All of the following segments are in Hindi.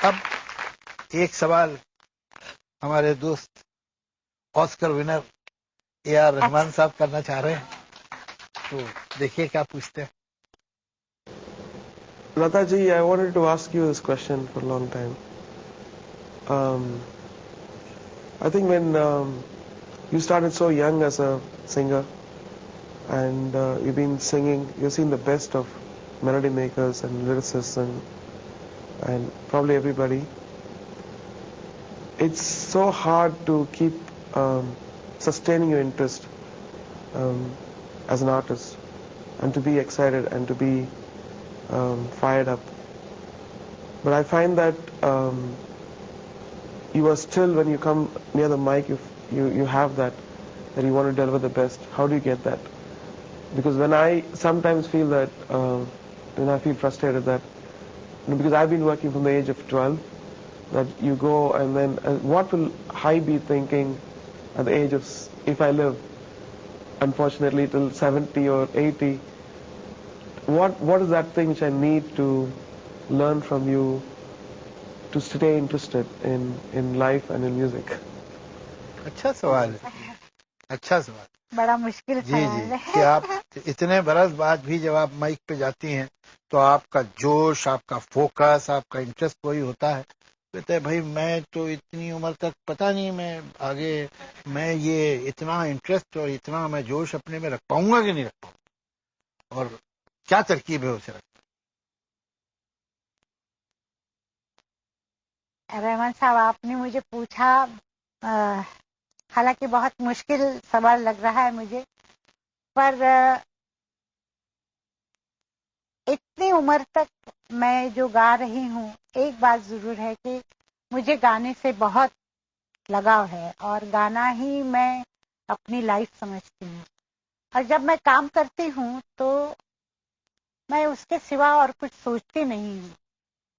अब एक सवाल हमारे दोस्त ऑस्कर विनर ए.आर. रहमान साहब करना चाह रहे हैं, तो देखिए क्या पूछते हैं। Lata ji, I wanted to ask you this question for a long time. I think when you started so young as a singer, and you've been singing, you've seen the best of melody makers and lyricists and probably everybody. It's so hard to keep sustaining your interest as an artist, and to be excited and to be fired up. But I find that you are still, when you come near the mic, you have that you want to deliver the best. How do you get that? Because when I sometimes feel that, when I feel frustrated that, because I've been working from the age of 12, that you go and then, what will I be thinking at the age of, if I live, unfortunately, till 70 or 80, what is that thing which I need to learn from you to stay interested in life and in music? अच्छा सवाल है, अच्छा सवाल, बड़ा मुश्किल जी सवाल जी, है। कि आप इतने बरस बाद भी जब आप माइक पे जाती हैं तो आपका जोश, आपका फोकस, आपका इंटरेस्ट वही होता है। कहते हैं भाई मैं तो इतनी उम्र तक पता नहीं मैं आगे मैं ये इतना इंटरेस्ट और इतना मैं जोश अपने में रख पाऊंगा कि नहीं रख पाऊंगा, और क्या तरकीब है उसे रख। रहमान साहब, आपने मुझे पूछा, हालांकि बहुत मुश्किल सवाल लग रहा है मुझे, पर इतनी उम्र तक मैं जो गा रही हूँ, एक बात जरूर है कि मुझे गाने से बहुत लगाव है और गाना ही मैं अपनी लाइफ समझती हूँ। और जब मैं काम करती हूँ तो मैं उसके सिवा और कुछ सोचती नहीं हूँ।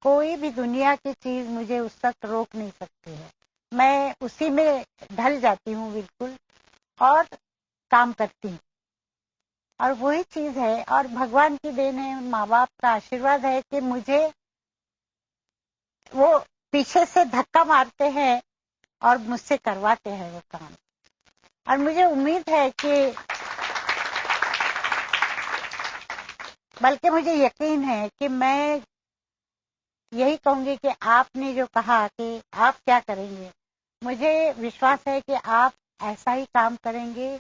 कोई भी दुनिया की चीज मुझे उस वक्त रोक नहीं सकती है। मैं उसी में ढल जाती हूँ बिल्कुल और काम करती हूँ। और वही चीज है, और भगवान की देन है, माँ बाप का आशीर्वाद है कि मुझे वो पीछे से धक्का मारते हैं और मुझसे करवाते हैं वो काम। और मुझे उम्मीद है कि, बल्कि मुझे यकीन है कि मैं यही कहूंगी कि आपने जो कहा कि आप क्या करेंगे, मुझे विश्वास है कि आप ऐसा ही काम करेंगे।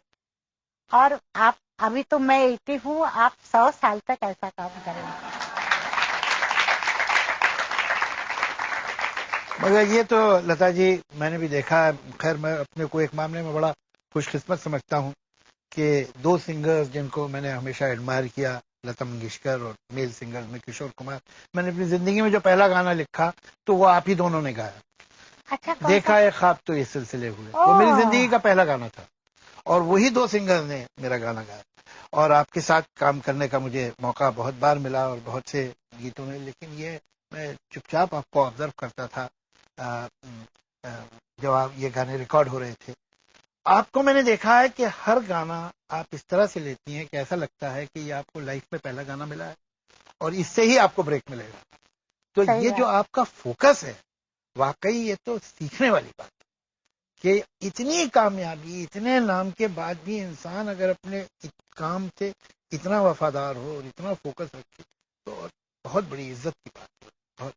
और आप, अभी तो मैं 80 हूँ, आप 100 साल तक ऐसा काम करेंगे। मगर ये तो लता जी मैंने भी देखा है। खैर मैं अपने को एक मामले में बड़ा खुशकिस्मत समझता हूँ कि दो सिंगर्स जिनको मैंने हमेशा एडमायर किया, लता मंगेशकर और मेल सिंगर में किशोर कुमार, मैंने अपनी जिंदगी में जो पहला गाना लिखा तो वो आप ही दोनों ने गाया। अच्छा, देखा है ख्वाब तो ये सिलसिले हुए, वो मेरी जिंदगी का पहला गाना था और वही दो सिंगर ने मेरा गाना गाया। और आपके साथ काम करने का मुझे मौका बहुत बार मिला और बहुत से गीतों में, लेकिन ये मैं चुपचाप आपको ऑब्जर्व करता था जब आप ये गाने रिकॉर्ड हो रहे थे। आपको मैंने देखा है कि हर गाना आप इस तरह से लेती हैं कि ऐसा लगता है कि ये आपको लाइफ में पहला गाना मिला है और इससे ही आपको ब्रेक मिलेगा। तो ये जो आपका फोकस है, वाकई ये तो सीखने वाली बात है कि इतनी कामयाबी, इतने नाम के बाद भी इंसान अगर अपने काम से इतना वफादार हो और इतना फोकस रखे तो बहुत बड़ी इज्जत की बात है। बहुत